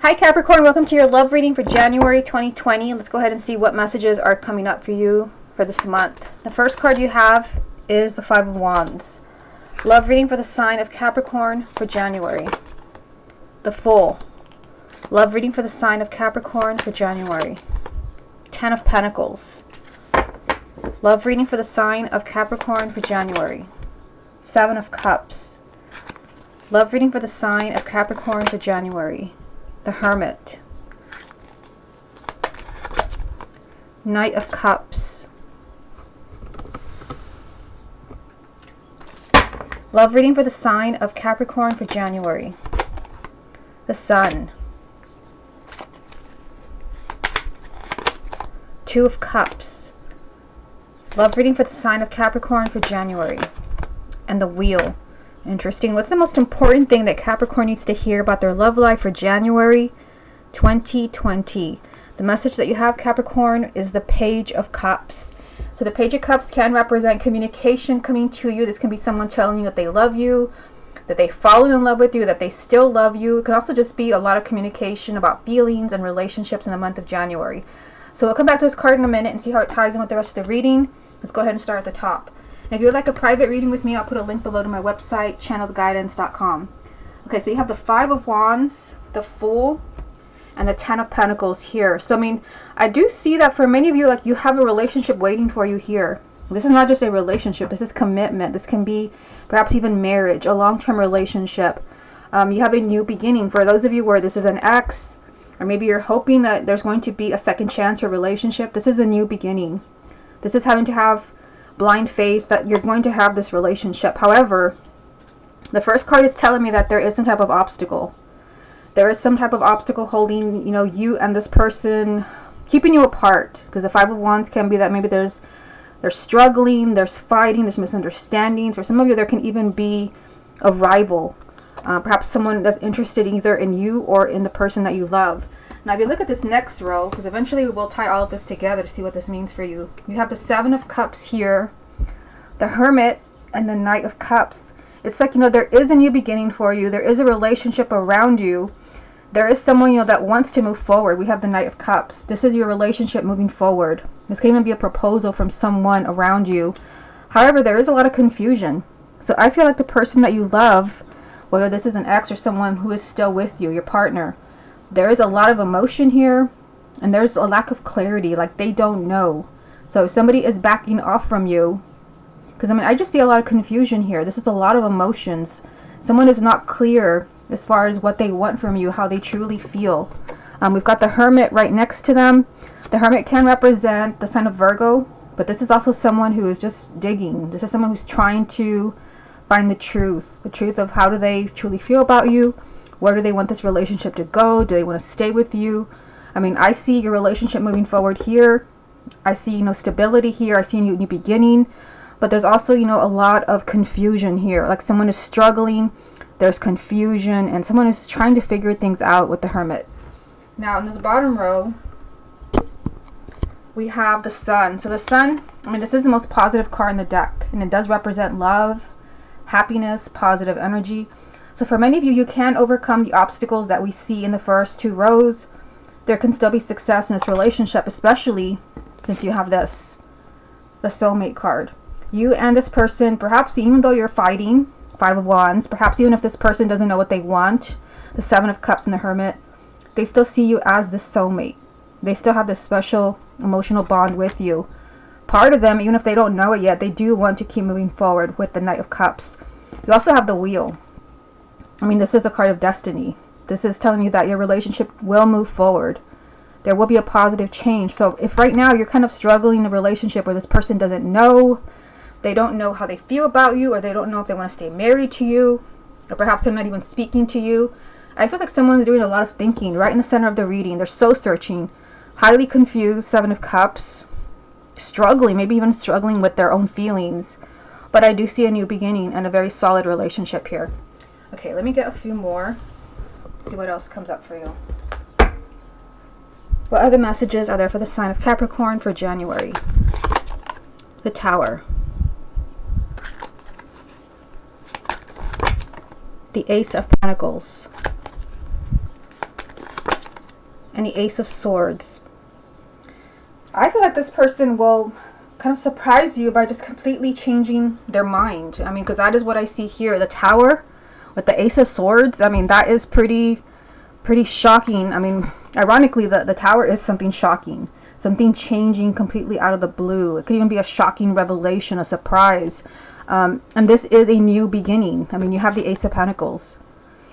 Hi Capricorn, welcome to your love reading for January 2020. Let's go ahead and see what messages are coming up for you for this month. The first card you have is the Five of Wands. Love reading for the sign of Capricorn for January. The Fool. Love reading for the sign of Capricorn for January. Ten of Pentacles. Love reading for the sign of Capricorn for January. Seven of Cups. Love reading for the sign of Capricorn for January. The Hermit. Knight of Cups. Love reading for the sign of Capricorn for January. The Sun. Two of Cups. Love reading for the sign of Capricorn for January. And the Wheel. Interesting. What's the most important thing that Capricorn needs to hear about their love life for January 2020? The message that you have, Capricorn, is the Page of Cups. So the Page of Cups can represent communication coming to you. This can be someone telling you that they love you, that they fallen in love with you, that they still love you. It could also just be a lot of communication about feelings and relationships in the month of January. So we'll come back to this card in a minute and see how it ties in with the rest of the reading. Let's go ahead and start at the top. And if you would like a private reading with me, I'll put a link below to my website, channeledguidance.com. Okay, so you have the Five of Wands, the Fool, and the Ten of Pentacles here. So, I mean, I do see that for many of you, like, you have a relationship waiting for you here. This is not just a relationship. This is commitment. This can be perhaps even marriage, a long-term relationship. You have a new beginning. For those of you where this is an ex, or maybe you're hoping that there's going to be a second chance for a relationship, this is a new beginning. This is having to have blind faith that you're going to have this relationship. However, the first card is telling me that there is some type of obstacle. There is some type of obstacle holding, you and this person, keeping you apart. Because the Five of Wands can be that maybe they're struggling, there's fighting, there's misunderstandings. For some of you, there can even be a rival. Perhaps someone that's interested either in you or in the person that you love. Now, if you look at this next row, because eventually we will tie all of this together to see what this means for you. You have the Seven of Cups here, the Hermit, and the Knight of Cups. It's like, there is a new beginning for you. There is a relationship around you. There is someone, that wants to move forward. We have the Knight of Cups. This is your relationship moving forward. This can even be a proposal from someone around you. However, there is a lot of confusion. So I feel like the person that you love, whether this is an ex or someone who is still with you, your partner, there is a lot of emotion here, and there's a lack of clarity, like they don't know. So if somebody is backing off from you, because I just see a lot of confusion here. This is a lot of emotions. Someone is not clear as far as what they want from you, how they truly feel. We've got the Hermit right next to them. The Hermit can represent the sign of Virgo, but this is also someone who is just digging. This is someone who's trying to find the truth of how do they truly feel about you. Where do they want this relationship to go? Do they want to stay with you? I see your relationship moving forward here. I see, stability here. I see a new beginning. But there's also, a lot of confusion here. Like someone is struggling. There's confusion. And someone is trying to figure things out with the Hermit. Now, in this bottom row, we have the Sun. So the Sun, this is the most positive card in the deck. And it does represent love, happiness, positive energy. So for many of you, you can overcome the obstacles that we see in the first two rows. There can still be success in this relationship, especially since you have this, the soulmate card. You and this person, perhaps even though you're fighting, Five of Wands, perhaps even if this person doesn't know what they want, the Seven of Cups and the Hermit, they still see you as the soulmate. They still have this special emotional bond with you. Part of them, even if they don't know it yet, they do want to keep moving forward with the Knight of Cups. You also have the Wheel. This is a card of destiny. This is telling you that your relationship will move forward. There will be a positive change. So if right now you're kind of struggling in a relationship where this person doesn't know, they don't know how they feel about you, or they don't know if they want to stay married to you, or perhaps they're not even speaking to you, I feel like someone's doing a lot of thinking right in the center of the reading. They're so searching, highly confused, Seven of Cups, struggling, maybe even struggling with their own feelings. But I do see a new beginning and a very solid relationship here. Okay, let me get a few more. See what else comes up for you. What other messages are there for the sign of Capricorn for January? The Tower. The Ace of Pentacles. and the Ace of Swords. I feel like this person will kind of surprise you by just completely changing their mind. I mean, because that is what I see here. The Tower with the Ace of Swords. I mean, that is pretty shocking. I mean, ironically, the Tower is something shocking. Something changing completely out of the blue. It could even be a shocking revelation, a surprise. And this is a new beginning. I mean, you have the Ace of Pentacles.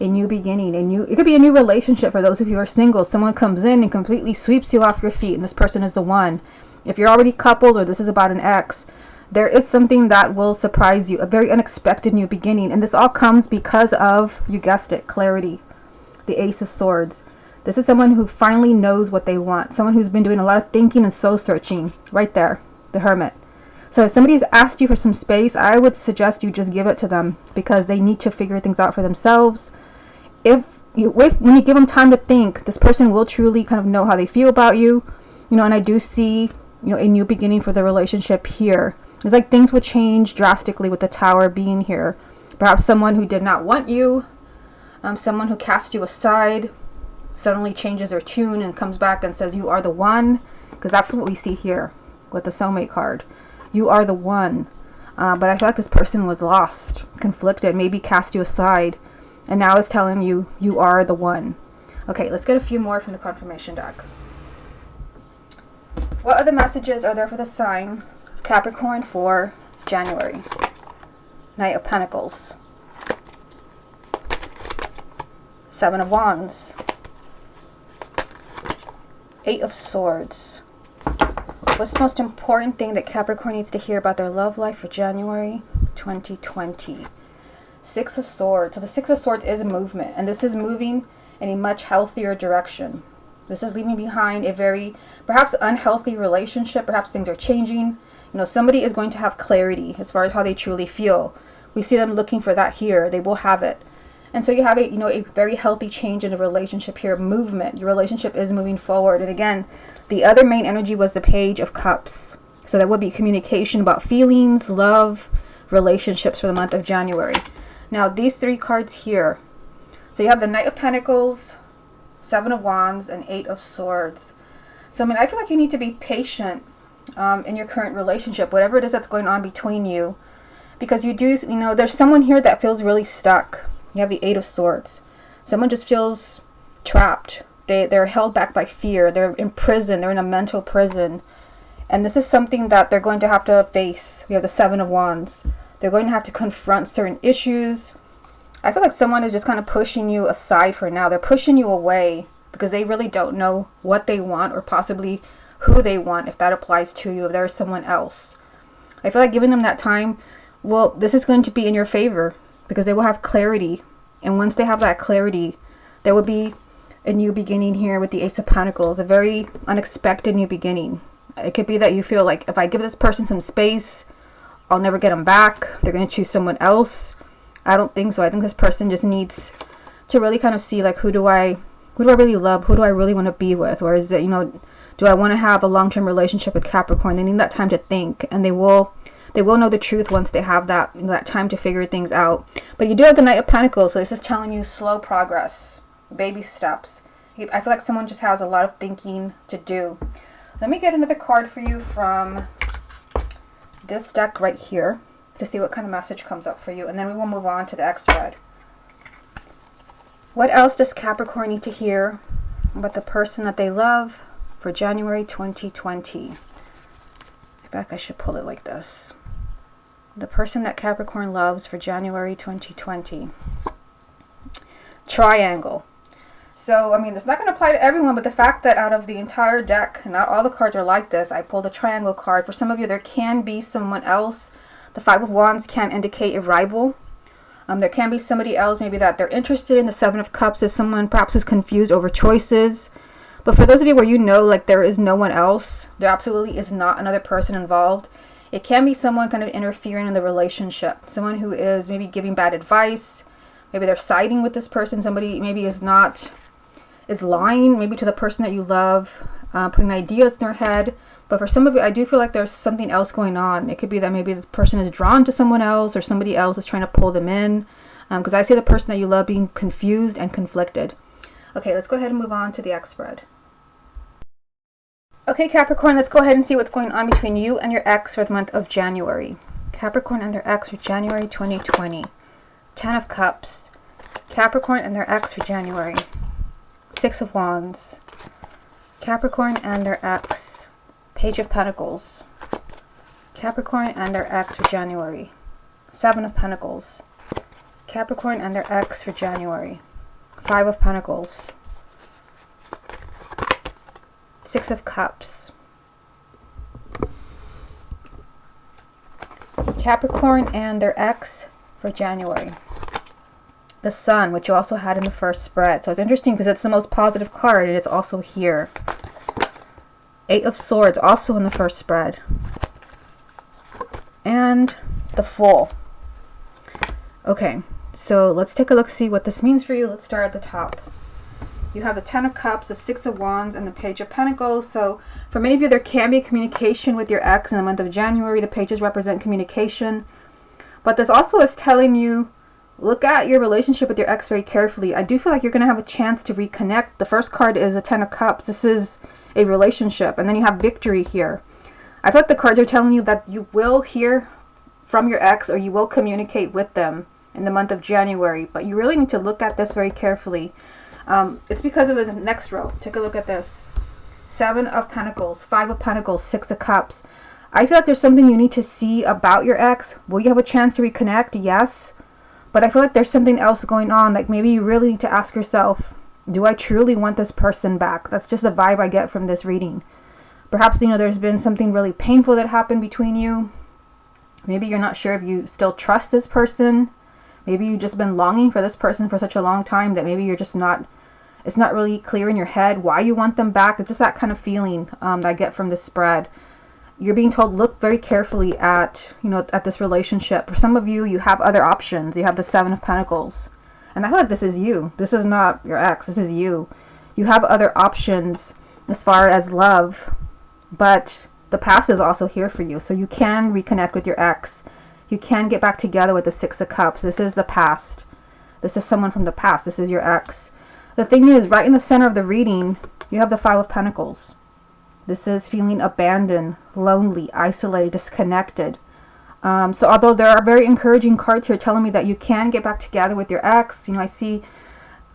A new beginning. It could be a new relationship for those of you who are single. Someone comes in and completely sweeps you off your feet, and this person is the one. If you're already coupled or this is about an ex, there is something that will surprise you. A very unexpected new beginning. And this all comes because of, you guessed it, clarity. The Ace of Swords. This is someone who finally knows what they want. Someone who's been doing a lot of thinking and soul searching. Right there. The Hermit. So if somebody's asked you for some space, I would suggest you just give it to them, because they need to figure things out for themselves. When you give them time to think, this person will truly kind of know how they feel about you. You know, and I do see, you know, a new beginning for the relationship here. It's like things will change drastically with the Tower being here. Perhaps someone who did not want you, someone who cast you aside, suddenly changes their tune and comes back and says you are the one, because that's what we see here with the Soulmate card. You are the one. But I feel like this person was lost, conflicted, maybe cast you aside, and now it's telling you you are the one. Okay, let's get a few more from the confirmation deck. What other messages are there for the sign of Capricorn for January? Knight of Pentacles. 7 of Wands. 8 of Swords. What's the most important thing that Capricorn needs to hear about their love life for January 2020? 6 of Swords. So the 6 of Swords is movement, and this is moving in a much healthier direction. This is leaving behind a very, perhaps unhealthy relationship. Perhaps things are changing. You know, somebody is going to have clarity as far as how they truly feel. We see them looking for that here. They will have it. And so you have a very healthy change in the relationship here. Movement. Your relationship is moving forward. And again, the other main energy was the Page of Cups. So that would be communication about feelings, love, relationships for the month of January. Now, these 3 cards here. So you have the Knight of Pentacles, 7 of Wands, and 8 of Swords. So, I mean, I feel like you need to be patient in your current relationship, whatever it is that's going on between you. Because there's someone here that feels really stuck. You have the 8 of Swords. Someone just feels trapped. They're held back by fear. They're in prison. They're in a mental prison. And this is something that they're going to have to face. We have the 7 of Wands. They're going to have to confront certain issues. I feel like someone is just kind of pushing you aside for now. They're pushing you away because they really don't know what they want, or possibly who they want, if that applies to you, if there is someone else. I feel like giving them that time, well, this is going to be in your favor, because they will have clarity. And once they have that clarity, there will be a new beginning here with the Ace of Pentacles, a very unexpected new beginning. It could be that you feel like, if I give this person some space, I'll never get them back. They're going to choose someone else. I don't think so. I think this person just needs to really kind of see, like, who do I really love? Who do I really want to be with? Or is it, do I want to have a long-term relationship with Capricorn? They need that time to think, and they will know the truth once they have that time to figure things out. But you do have the Knight of Pentacles, so this is telling you slow progress, baby steps. I feel like someone just has a lot of thinking to do. Let me get another card for you from this deck right here to see what kind of message comes up for you, and then we will move on to the X spread. What else does Capricorn need to hear about the person that they love for January 2020? I bet I should pull it like this. The person that Capricorn loves for January 2020. Triangle. So, I mean, it's not going to apply to everyone, but the fact that out of the entire deck, not all the cards are like this, I pulled a triangle card. For some of you, there can be someone else. The 5 of Wands can indicate a rival. There can be somebody else, maybe that they're interested in. The 7 of Cups is someone perhaps who's confused over choices. But for those of you where like there is no one else, there absolutely is not another person involved. It can be someone kind of interfering in the relationship. Someone who is maybe giving bad advice. Maybe they're siding with this person. Somebody maybe is lying maybe to the person that you love, putting ideas in their head. But for some of you, I do feel like there's something else going on. It could be that maybe the person is drawn to someone else, or somebody else is trying to pull them in. Because I see the person that you love being confused and conflicted. Okay, let's go ahead and move on to the X spread. Okay, Capricorn, let's go ahead and see what's going on between you and your ex for the month of January. Capricorn and their ex for January 2020. 10 of Cups. Capricorn and their ex for January. 6 of Wands. Capricorn and their ex. Page of Pentacles. Capricorn and their ex for January. 7 of Pentacles. Capricorn and their ex for January. 5 of Pentacles. 6 of Cups. Capricorn and their ex for January. The Sun, which you also had in the first spread. So it's interesting because it's the most positive card and it's also here. 8 of Swords, also in the first spread. And the Fool. Okay, so let's take a look, see what this means for you. Let's start at the top. You have the 10 of Cups, the 6 of Wands, and the Page of Pentacles. So for many of you, there can be a communication with your ex in the month of January. The pages represent communication. But this also is telling you, look at your relationship with your ex very carefully. I do feel like you're going to have a chance to reconnect. The first card is the 10 of Cups. This is a relationship. And then you have victory here. I feel like the cards are telling you that you will hear from your ex or you will communicate with them in the month of January. But you really need to look at this very carefully. It's because of the next row. Take a look at this. 7 of Pentacles, 5 of Pentacles, 6 of Cups. I feel like there's something you need to see about your ex. Will you have a chance to reconnect? Yes. But I feel like there's something else going on. Like maybe you really need to ask yourself, do I truly want this person back? That's just the vibe I get from this reading. Perhaps, there's been something really painful that happened between you. Maybe you're not sure if you still trust this person. Maybe you've just been longing for this person for such a long time that maybe you're just not, it's not really clear in your head why you want them back. It's just that kind of feeling that I get from this spread. You're being told, look very carefully at, at this relationship. For some of you, you have other options. You have the 7 of Pentacles. And I feel like this is you. This is not your ex. This is you. You have other options as far as love. But the past is also here for you. So you can reconnect with your ex. You can get back together with the 6 of Cups. This is the past. This is someone from the past. This is your ex. The thing is, right in the center of the reading, you have the 5 of Pentacles. This is feeling abandoned, lonely, isolated, disconnected. So although there are very encouraging cards here telling me that you can get back together with your ex, I see,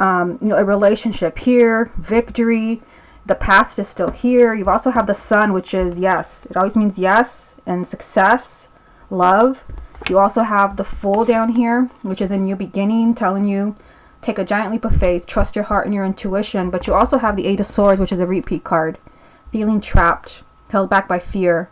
a relationship here, victory. The past is still here. You also have the Sun, which is yes. It always means yes and success, love. You also have the Fool down here, which is a new beginning, telling you take a giant leap of faith, trust your heart and your intuition. But you also have the 8 of Swords, which is a repeat card. Feeling trapped, held back by fear.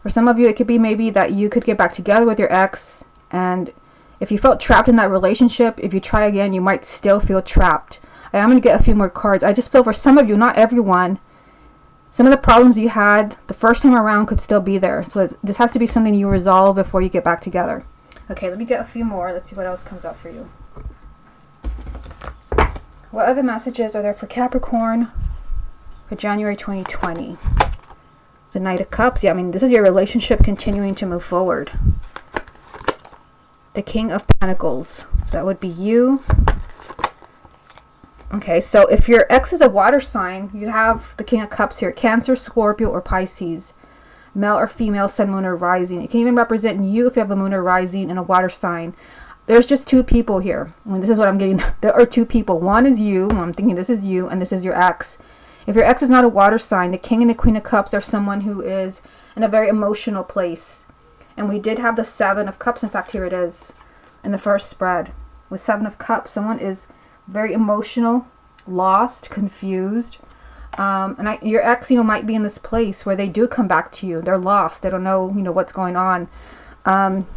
For some of you, it could be maybe that you could get back together with your ex, and if you felt trapped in that relationship, if you try again, you might still feel trapped. I'm going to get a few more cards. I just feel for some of you, not everyone, some of the problems you had the first time around could still be there. So this has to be something you resolve before you get back together. Okay, let me get a few more. Let's see what else comes up for you. What other messages are there for Capricorn for January 2020? The Knight of Cups. Yeah, this is your relationship continuing to move forward. The King of Pentacles. So that would be you. Okay, so if your ex is a water sign, you have the King of Cups here. Cancer, Scorpio, or Pisces. Male or female, sun, moon, or rising. It can even represent you if you have a moon or rising in a water sign. There's just 2 people here. This is what I'm getting. There are 2 people. One is you. I'm thinking this is you, and this is your ex. If your ex is not a water sign, the King and the Queen of Cups are someone who is in a very emotional place. And we did have the 7 of Cups. In fact, here it is in the first spread. With 7 of Cups, someone is very emotional, lost, confused. Your ex, might be in this place where they do come back to you. They're lost. They don't know, what's going on.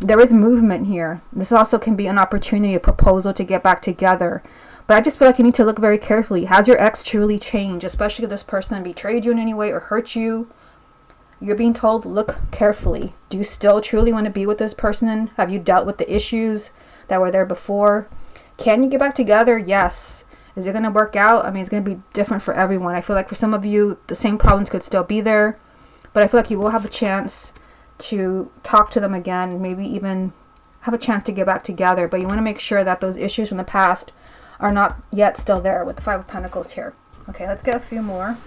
There is movement here. This also can be an opportunity, a proposal to get back together. But I just feel like you need to look very carefully. Has your ex truly changed? Especially if this person betrayed you in any way or hurt you. You're being told, look carefully. Do you still truly want to be with this person? Have you dealt with the issues that were there before? Can you get back together? Yes. Is it going to work out? It's going to be different for everyone. I feel like for some of you, the same problems could still be there. But I feel like you will have a chance to talk to them again. Maybe even have a chance to get back together. But you want to make sure that those issues from the past are not yet still there with the 5 of Pentacles here. Okay, let's get a few more.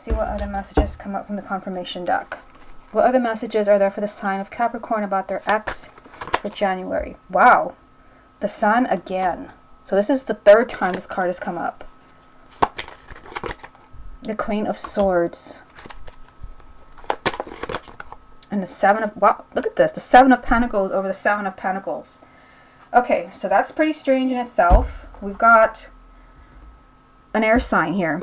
see what other messages come up from the confirmation deck. What other messages are there for the sign of Capricorn about their ex for January? Wow. The Sun again. So this is the third time this card has come up. The Queen of Swords. And the Seven of... Wow, look at this. The Seven of Pentacles over the Seven of Pentacles. Okay, so that's pretty strange in itself. We've got an air sign here.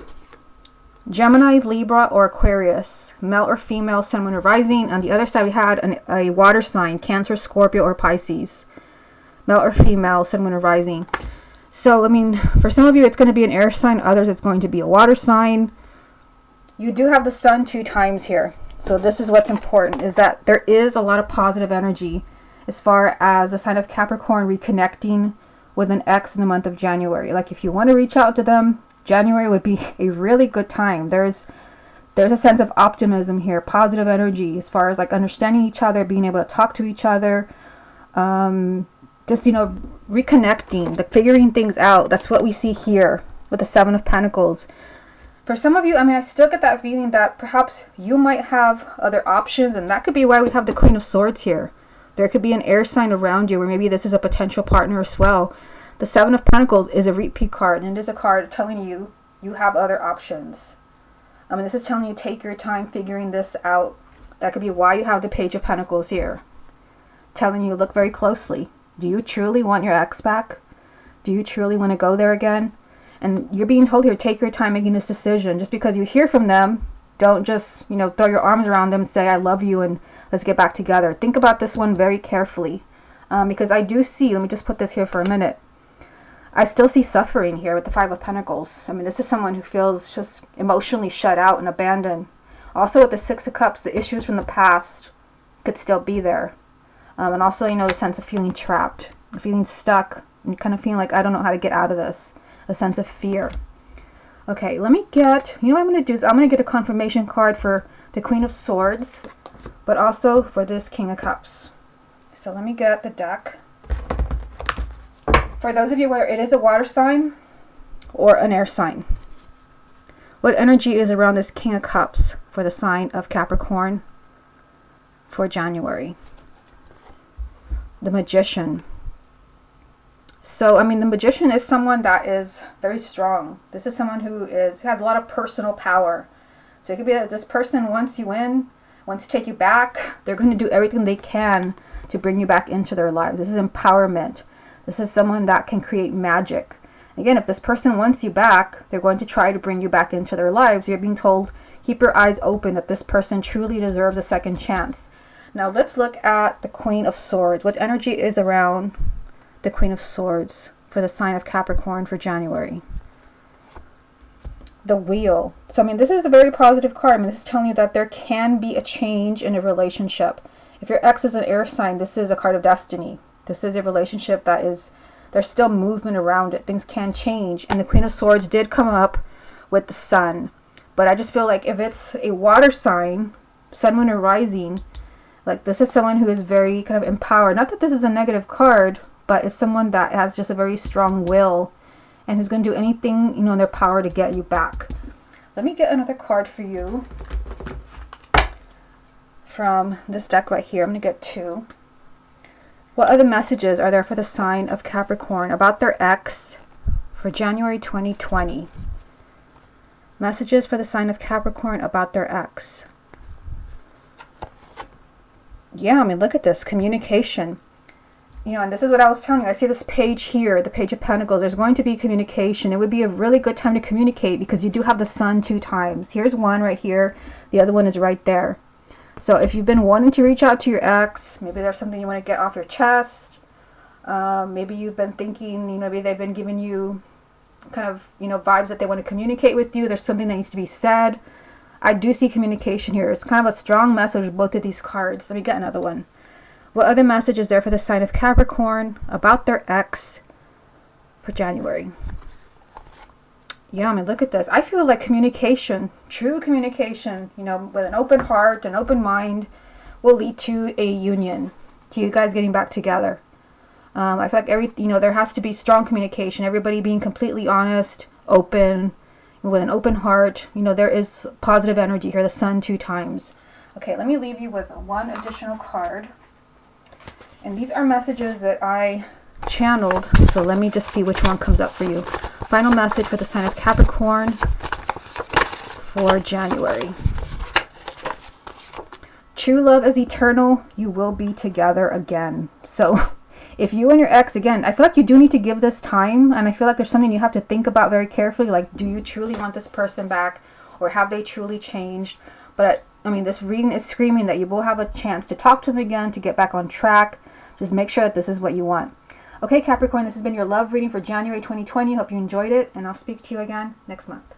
Gemini, Libra, or Aquarius. Male or female, Sun, Moon, or Rising. On the other side, we had a water sign. Cancer, Scorpio, or Pisces. Male or female, Sun, Moon, or Rising. So, I mean, for some of you, it's going to be an air sign. Others, it's going to be a water sign. You do have the Sun 2 times here. So this is what's important, is that there is a lot of positive energy as far as the sign of Capricorn reconnecting with an ex in the month of January. Like if you want to reach out to them, January would be a really good time. There's a sense of optimism here, positive energy as far as like understanding each other, being able to talk to each other, just, you know, reconnecting, like figuring things out. That's what we see here with the Seven of Pentacles. For some of you, I mean, I still get that feeling that perhaps you might have other options, and that could be why we have the Queen of Swords here. There could be an air sign around you, or maybe this is a potential partner as well. The Seven of Pentacles is a repeat card, and it is a card telling you you have other options. I mean, this is telling you take your time figuring this out. That could be why you have the Page of Pentacles here. Telling you, look very closely. Do you truly want your ex back? Do you truly want to go there again? And you're being told here, take your time making this decision. Just because you hear from them, don't just, you know, throw your arms around them and say, I love you and let's get back together. Think about this one very carefully. Because I do see, let me just put this here for a minute. I still see suffering here with the Five of Pentacles. I mean, this is someone who feels just emotionally shut out and abandoned. Also with the Six of Cups, the issues from the past could still be there. And also, you know, the sense of feeling trapped, feeling stuck, and kind of feeling like I don't know how to get out of this. A sense of fear. Okay, let me get, you know what I'm going to do is I'm going to get a confirmation card for the Queen of Swords, but also for this King of Cups. So let me get the deck. For those of you where it is a water sign or an air sign, what energy is around this King of Cups for the sign of Capricorn for January? The Magician. So, I mean, the Magician is someone that is very strong. This is someone who has a lot of personal power. So it could be that this person wants you in, wants to take you back. They're going to do everything they can to bring you back into their lives. This is empowerment. This is someone that can create magic. Again, if this person wants you back, they're going to try to bring you back into their lives. You're being told, keep your eyes open, that this person truly deserves a second chance. Now, let's look at the Queen of Swords. What energy is around the Queen of Swords for the sign of Capricorn for January? The Wheel. So, I mean, this is a very positive card. I mean, this is telling you that there can be a change in a relationship. If your ex is an air sign, this is a card of destiny. This is a relationship that is, there's still movement around it. Things can change. And the Queen of Swords did come up with the Sun. But I just feel like if it's a water sign, Sun, Moon, or Rising, like this is someone who is very kind of empowered. Not that this is a negative card, but it's someone that has just a very strong will and who's going to do anything, you know, in their power to get you back. Let me get another card for you from this deck right here. I'm going to get 2. What other messages are there for the sign of Capricorn about their ex for January 2020? Messages for the sign of Capricorn about their ex. Yeah, I mean, look at this. Communication. You know, and this is what I was telling you. I see this page here, the Page of Pentacles. There's going to be communication. It would be a really good time to communicate because you do have the Sun 2 times. Here's one right here. The other one is right there. So if you've been wanting to reach out to your ex, maybe there's something you want to get off your chest. Maybe you've been thinking, you know, maybe they've been giving you kind of, you know, vibes that they want to communicate with you. There's something that needs to be said. I do see communication here. It's kind of a strong message with both of these cards. Let me get another one. What other message is there for the sign of Capricorn about their ex for January? Yeah, I mean, look at this. I feel like communication, true communication, you know, with an open heart, an open mind, will lead to a union, to you guys getting back together. I feel like there has to be strong communication, everybody being completely honest, open, with an open heart. You know, there is positive energy here, the sun 2 times. Okay, let me leave you with one additional card. And these are messages that I channeled. So let me just see which one comes up for you. Final message for the sign of Capricorn for January. True love is eternal. You will be together again. So if you and your ex, again, I feel like you do need to give this time. And I feel like there's something you have to think about very carefully. Like, do you truly want this person back? Or have they truly changed? But I mean, this reading is screaming that you will have a chance to talk to them again, to get back on track. Just make sure that this is what you want. Okay, Capricorn, this has been your love reading for January 2020. Hope you enjoyed it, and I'll speak to you again next month.